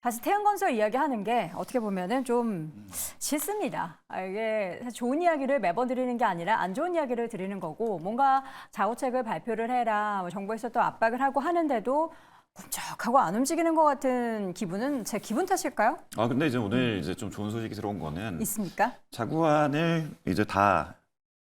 사실 태양건설 이야기하는 게 어떻게 보면은 좀 싫습니다. 이게 사실 좋은 이야기를 매번 드리는 게 아니라 안 좋은 이야기를 드리는 거고 뭔가 자구책을 발표를 해라 뭐 정부에서 또 압박을 하고 하는데도 굶적하고 안 움직이는 것 같은 기분은 제 기분 탓일까요? 근데 이제 오늘 이제 좀 좋은 소식이 들어온 거는 있습니까? 자구안을 이제 다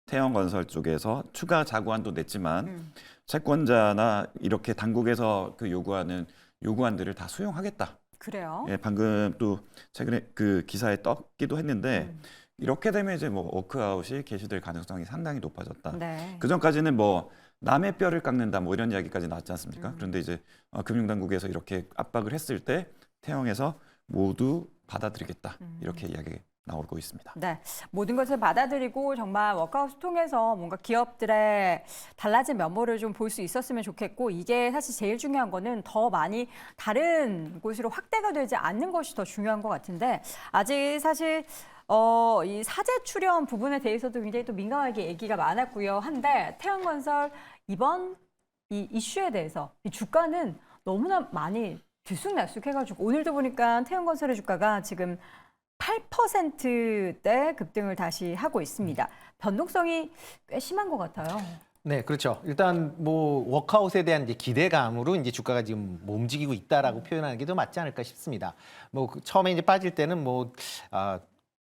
태형건설 쪽에서 추가 자구안도 냈지만 채권자나 이렇게 당국에서 그 요구하는 요구안들을 다 수용하겠다. 그래요. 예, 방금 또 최근에 그 기사에 떴기도 했는데 이렇게 되면 이제 뭐 워크아웃이 개시될 가능성이 상당히 높아졌다. 네. 그 전까지는 뭐 남의 뼈를 깎는다 뭐 이런 이야기까지 나왔지 않습니까? 그런데 이제 금융당국에서 이렇게 압박을 했을 때 태형에서 모두 받아들이겠다 이렇게 이야기 나오고 있습니다. 네, 모든 것을 받아들이고 정말 워크아웃을 통해서 뭔가 기업들의 달라진 면모를 좀 볼 수 있었으면 좋겠고 이게 사실 제일 중요한 거는 더 많이 다른 곳으로 확대가 되지 않는 것이 더 중요한 것 같은데 아직 사실 이 사재 출연 부분에 대해서도 굉장히 또 민감하게 얘기가 많았고요. 한데 태양건설 이번 이 이슈에 대해서 이 주가는 너무나 많이 들쑥날쑥해가지고 오늘도 보니까 태양건설의 주가가 지금 8%대 급등을 다시 하고 있습니다. 변동성이 꽤 심한 것 같아요. 네, 그렇죠. 일단 뭐 워크아웃에 대한 이제 기대감으로 이제 주가가 지금 뭐 움직이고 있다라고 표현하는 게 더 맞지 않을까 싶습니다. 뭐 처음에 이제 빠질 때는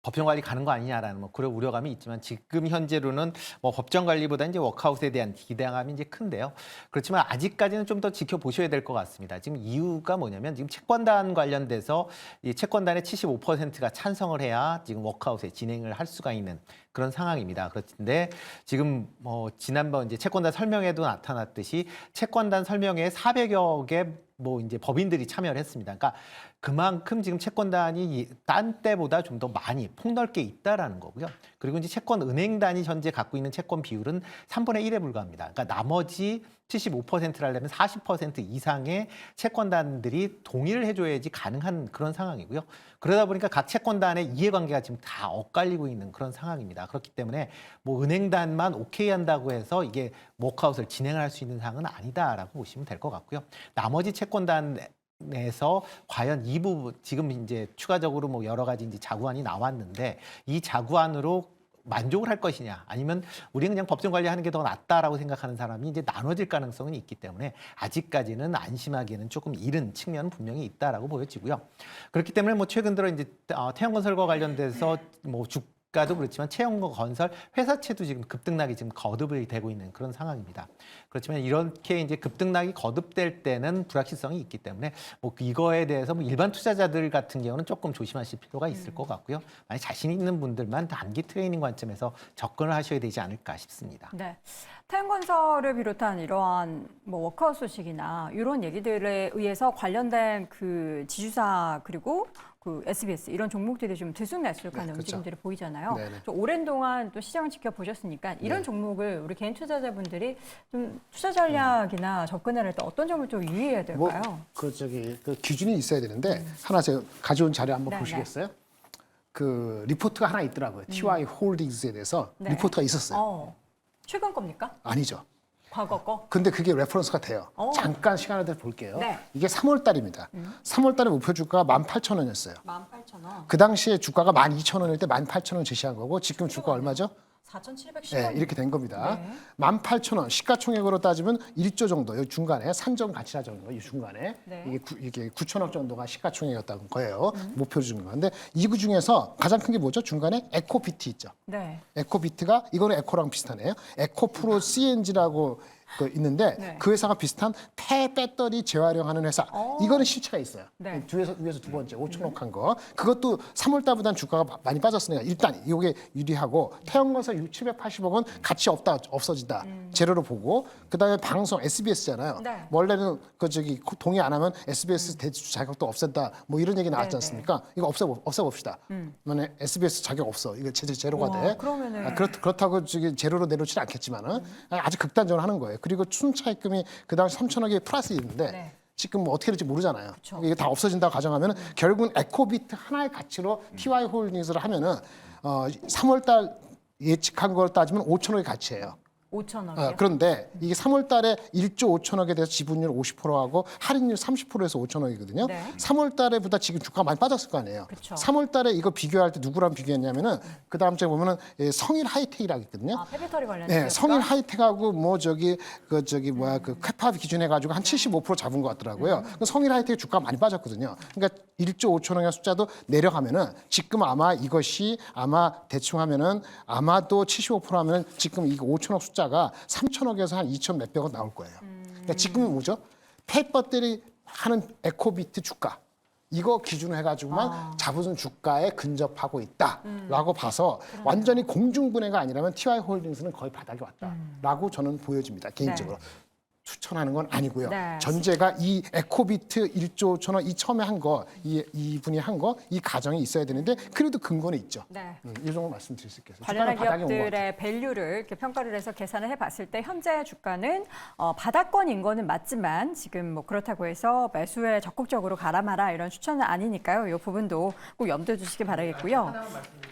법정 관리 가는 거 아니냐라는 뭐 그런 우려감이 있지만 지금 현재로는 뭐 법정 관리보다 이제 워크아웃에 대한 기대감이 이제 큰데요. 그렇지만 아직까지는 좀 더 지켜보셔야 될 것 같습니다. 지금 이유가 뭐냐면 지금 채권단 관련돼서 이 채권단의 75%가 찬성을 해야 지금 워크아웃에 진행을 할 수가 있는 그런 상황입니다. 그렇는데 지금 뭐 지난번 이제 채권단 설명회도 나타났듯이 채권단 설명회에 400여 개 뭐 이제 법인들이 참여를 했습니다. 그러니까 그만큼 지금 채권단이 딴 때보다 좀 더 많이 폭넓게 있다라는 거고요. 그리고 이제 채권은행단이 현재 갖고 있는 채권 비율은 3분의 1에 불과합니다. 그러니까 나머지 75%를 하려면 40% 이상의 채권단들이 동의를 해줘야지 가능한 그런 상황이고요. 그러다 보니까 각 채권단의 이해관계가 지금 다 엇갈리고 있는 그런 상황입니다. 그렇기 때문에 뭐 은행단만 오케이 한다고 해서 이게 워크아웃을 진행할 수 있는 상황은 아니다라고 보시면 될 것 같고요. 나머지 채권단에서 과연 이 부분 지금 이제 추가적으로 뭐 여러 가지 이제 자구안이 나왔는데 이 자구안으로 만족을 할 것이냐 아니면 우리는 그냥 법정 관리하는 게 더 낫다라고 생각하는 사람이 이제 나눠질 가능성은 있기 때문에 아직까지는 안심하기에는 조금 이른 측면은 분명히 있다라고 보여지고요. 그렇기 때문에 뭐 최근 들어 이제 태양건설과 관련돼서 뭐 주가도 그렇지만 태양건설 회사채도 지금 급등락이 지금 거듭이 되고 있는 그런 상황입니다. 그렇지만 이렇게 이제 급등락이 거듭될 때는 불확실성이 있기 때문에 뭐 이거에 대해서 뭐 일반 투자자들 같은 경우는 조금 조심하실 필요가 있을 것 같고요. 만약 자신 있는 분들만 단기 트레이닝 관점에서 접근을 하셔야 되지 않을까 싶습니다. 네, 태양건설을 비롯한 이러한 뭐 워크아웃 소식이나 이런 얘기들에 의해서 관련된 그 지주사 그리고 그 SBS 이런 종목들이 좀 들쑥날쑥한 네, 그렇죠. 움직임들이 보이잖아요. 네네. 좀 오랜 동안 또 시장을 지켜보셨으니까 이런 네. 종목을 우리 개인 투자자분들이 좀 투자 전략이나 접근을 할 때 어떤 점을 좀 유의해야 될까요? 그 기준이 있어야 되는데 하나 제가 가져온 자료 한번 네, 보시겠어요? 그 리포트가 하나 있더라고요. TY 홀딩스에 대해서 네. 리포트가 있었어요. 최근 겁니까? 아니죠. 과거 거? 근데 그게 레퍼런스가 돼요. 잠깐 시간을 더 볼게요. 네. 이게 3월 달입니다. 3월 달에 목표 주가가 18,000원이었어요. 18,000원. 그 당시에 주가가 12,000원일 때 18,000원 제시한 거고 지금 주가 얼마죠? 4,710원. 네, 이렇게 된 겁니다. 네. 18,000원 시가총액으로 따지면 1조 정도, 여기 중간에 산정 가치라 정도, 이 중간에 네. 이게 9천억 정도가 시가총액이었다는 거예요. 목표 주는 건데 이 중에서 가장 큰 게 뭐죠? 중간에 에코비트 있죠. 네. 에코비트가 이거는 에코랑 비슷하네요. 에코프로 CNG라고 있는데 네. 그 회사가 비슷한 폐배터리 재활용하는 회사. 이거는 실체가 있어요. 네. 위에서 두 번째 5천억 한 거. 그것도 3월 달보다는 주가가 많이 빠졌으니까 일단 이게 유리하고 태양건설 780억은 가치 없어진다. 재료로 보고 그다음에 방송 SBS잖아요. 네. 원래는 동의 안 하면 SBS 대주 자격도 없앤다. 뭐 이런 얘기 나왔지 네, 않습니까? 이거 없애봅시다. 만약 SBS 자격 없어. 이거 제로가 돼. 그러면은 그렇다고 제로로 내놓지는 않겠지만은 아주 극단적으로 하는 거예요. 그리고 순차입금이 그 당시 3천억이 플러스 있는데 네. 지금 뭐 어떻게 될지 모르잖아요. 그쵸. 이게 다 없어진다고 가정하면은 결국은 에코비트 하나의 가치로 TY 홀딩스를 하면은 3월 달 예측한 걸 따지면 5천억의 가치예요. 5천억이요? 그런데 이게 3월 달에 1조 5천억에 대해서 지분율 50%하고 할인율 30%에서 5천억이거든요. 네. 3월 달에보다 지금 주가가 많이 빠졌을 거 아니에요. 그쵸. 3월 달에 이거 비교할 때 누구랑 비교했냐면은 그 다음 주에 보면은 성일 하이텍이라고 있거든요. 아, 페비터리 관련 네, 기업가? 성일 하이텍하고 뭐 저기 그 캐파 기준해 가지고 한 75% 잡은 것 같더라고요. 그 성일 하이텍 주가 많이 빠졌거든요. 그러니까 1조 5천억의 숫자도 내려가면은 지금 아마 이것이 아마 대충 하면은 아마도 75% 하면은 지금 이 5천억 숫자가 3천억에서 한 2천 몇백억 나올 거예요. 그러니까 지금은 뭐죠? 폐배터리 하는 에코비트 주가. 이거 기준으로 해가지고만 잡은 주가에 근접하고 있다라고 봐서 완전히 공중분해가 아니라면 TY홀딩스는 거의 바닥에 왔다라고 저는 보여집니다. 개인적으로. 추천하는 건 아니고요. 네. 전제가 이 에코비트 1조 5천억 이 처음에 한 거, 이분이 한 거, 이 가정이 있어야 되는데 그래도 근거는 있죠. 네. 이 정도 말씀드릴 수 있겠어요. 관련한 주가는 바닥에 온것 같아요. 기업들의 밸류를 이렇게 평가를 해서 계산을 해봤을 때 현재 주가는 바닥권인 거는 맞지만 지금 뭐 그렇다고 해서 매수에 적극적으로 가라 마라 이런 추천은 아니니까요. 이 부분도 꼭 염두에 두시기 바라겠고요.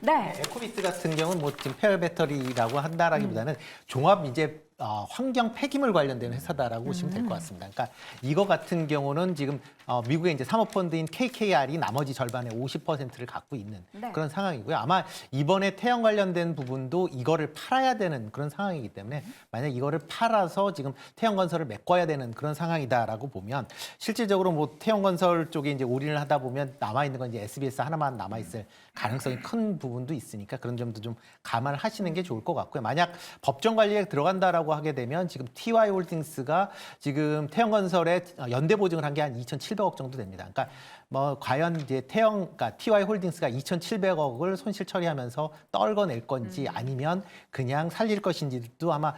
네. 에코비트 같은 경우는 뭐 지금 페어 배터리라고 한다라기보다는 종합 이제 환경 폐기물 관련된 회사다라고 보시면 될 것 같습니다. 그러니까 이거 같은 경우는 지금 미국의 이제 사모펀드인 KKR이 나머지 절반의 50%를 갖고 있는 네. 그런 상황이고요. 아마 이번에 태형 관련된 부분도 이거를 팔아야 되는 그런 상황이기 때문에 만약 이거를 팔아서 지금 태형건설을 메꿔야 되는 그런 상황이다라고 보면 실질적으로 뭐 태형건설 쪽에 이제 올인을 하다 보면 남아 있는 건 이제 SBS 하나만 남아 있을 가능성이 큰 부분도 있으니까 그런 점도 좀 감안을 하시는 게 좋을 것 같고요. 만약 법정 관리에 들어간다라고 하게 되면 지금 TY홀딩스가 지금 태형건설에 연대 보증을 한 게 한 2,700억 정도 됩니다. 그러니까 뭐 과연 이제 그러니까 TY홀딩스가 2,700억을 손실 처리하면서 떨궈낼 건지 아니면 그냥 살릴 것인지도 아마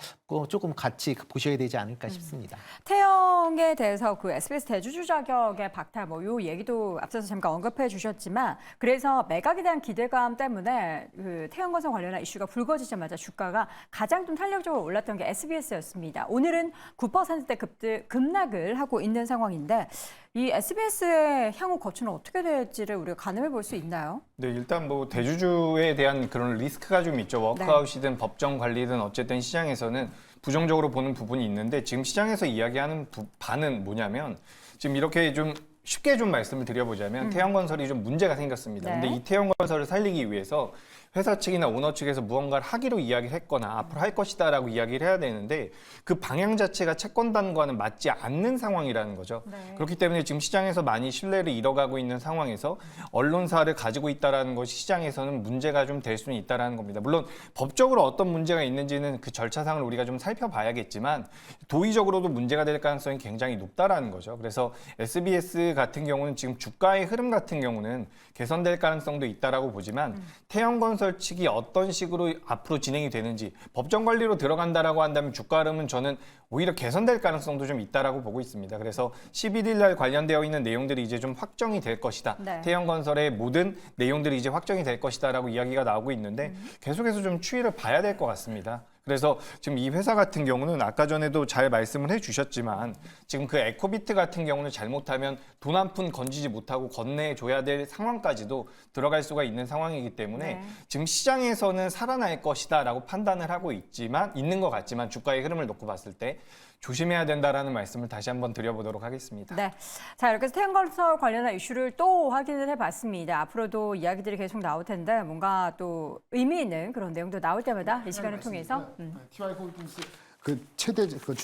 조금 같이 보셔야 되지 않을까 싶습니다. 태형에 대해서 그 SBS 대주주 자격의 박탈 뭐 요 얘기도 앞서서 잠깐 언급해 주셨지만 그래서 매각에 대한 기대감 때문에 그 태형건설 관련한 이슈가 불거지자마자 주가가 가장 좀 탄력적으로 올랐던 게 SBS였습니다. 오늘은 9%대 급락을 하고 있는 상황인데 이 SBS의 향후 거취는 어떻게 될지를 우리가 가늠해 볼 수 있나요? 네, 일단 뭐 대주주에 대한 그런 리스크가 좀 있죠. 워크아웃이든 법정 관리든 어쨌든 시장에서는 부정적으로 보는 부분이 있는데 지금 시장에서 이야기하는 바는 뭐냐면 지금 이렇게 좀 쉽게 좀 말씀을 드려보자면 태형건설이 좀 문제가 생겼습니다. 네. 근데 이 태형건설을 살리기 위해서 회사 측이나 오너 측에서 무언가를 하기로 이야기를 했거나 앞으로 할 것이다라고 이야기를 해야 되는데 그 방향 자체가 채권단과는 맞지 않는 상황이라는 거죠. 네. 그렇기 때문에 지금 시장에서 많이 신뢰를 잃어가고 있는 상황에서 언론사를 가지고 있다라는 것이 시장에서는 문제가 좀 될 수는 있다라는 겁니다. 물론 법적으로 어떤 문제가 있는지는 그 절차상을 우리가 좀 살펴봐야겠지만 도의적으로도 문제가 될 가능성이 굉장히 높다라는 거죠. 그래서 SBS 같은 경우는 지금 주가의 흐름 같은 경우는 개선될 가능성도 있다라고 보지만 태형건설 측이 어떤 식으로 앞으로 진행이 되는지 법정 관리로 들어간다라고 한다면 주가 흐름은 저는 오히려 개선될 가능성도 좀 있다라고 보고 있습니다. 그래서 11일 날 관련되어 있는 내용들이 이제 좀 확정이 될 것이다. 네. 태형건설의 모든 내용들이 이제 확정이 될 것이다라고 이야기가 나오고 있는데 계속해서 좀 추이를 봐야 될 것 같습니다. 그래서 지금 이 회사 같은 경우는 아까 전에도 잘 말씀을 해주셨지만 지금 그 에코비트 같은 경우는 잘못하면 돈 한 푼 건지지 못하고 건네줘야 될 상황까지도 들어갈 수가 있는 상황이기 때문에 네. 지금 시장에서는 살아날 것이다라고 판단을 하고 있는 것 같지만 주가의 흐름을 놓고 봤을 때 조심해야 된다라는 말씀을 다시 한번 드려보도록 하겠습니다. 네. 자, 이렇게 해서 태형건설 관련한 이슈를 또 확인을 해봤습니다. 앞으로도 이야기들이 계속 나올 텐데 뭔가 또 의미 있는 그런 내용도 나올 때마다 이 시간을 통해서 TY홀딩스 그 최대 그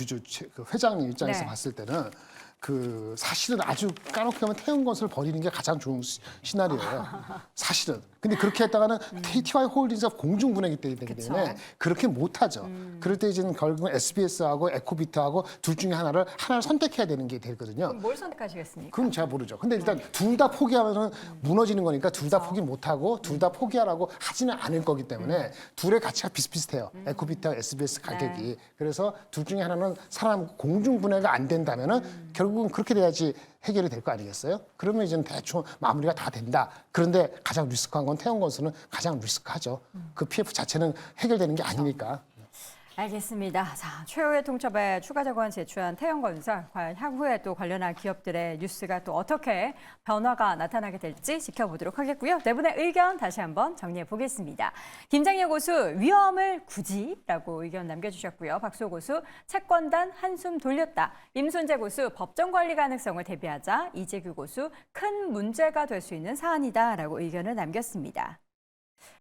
그 회장 입장에서 네. 봤을 때는 그 사실은 아주 까놓게 하면 태형건설 버리는 게 가장 좋은 시나리오예요. 사실은. 근데 그렇게 했다가는 TY홀딩스가 공중분해기 되기 때문에 그쵸. 그렇게 못하죠. 그럴 때 이제는 결국은 SBS하고 에코비트하고 둘 중에 하나를 선택해야 되는 게 되거든요. 그럼 뭘 선택하시겠습니까? 그건 잘 모르죠. 근데 일단 둘 다 포기하면 무너지는 거니까 둘 다 포기 못하고 둘 다 포기하라고 하지는 않을 거기 때문에 둘의 가치가 비슷비슷해요. 에코비트와 SBS 가격이. 네. 그래서 둘 중에 하나는 살아남고 공중분해가 안 된다면은 결국은 그렇게 돼야지 해결이 될 거 아니겠어요? 그러면 이제는 대충 마무리가 다 된다. 그런데 가장 리스크한 건 태형건설은 가장 리스크하죠. 그 PF 자체는 해결되는 게 아니니까. 알겠습니다. 자, 최후의 통첩에 추가 자료안 제출한 태영건설, 과연 향후에 또 관련한 기업들의 뉴스가 또 어떻게 변화가 나타나게 될지 지켜보도록 하겠고요. 네 분의 의견 다시 한번 정리해 보겠습니다. 김장렬 고수, 위험을 굳이라고 의견 남겨주셨고요. 박수호 고수, 채권단 한숨 돌렸다. 임순재 고수, 법정 관리 가능성을 대비하자. 이재규 고수, 큰 문제가 될 수 있는 사안이다라고 의견을 남겼습니다.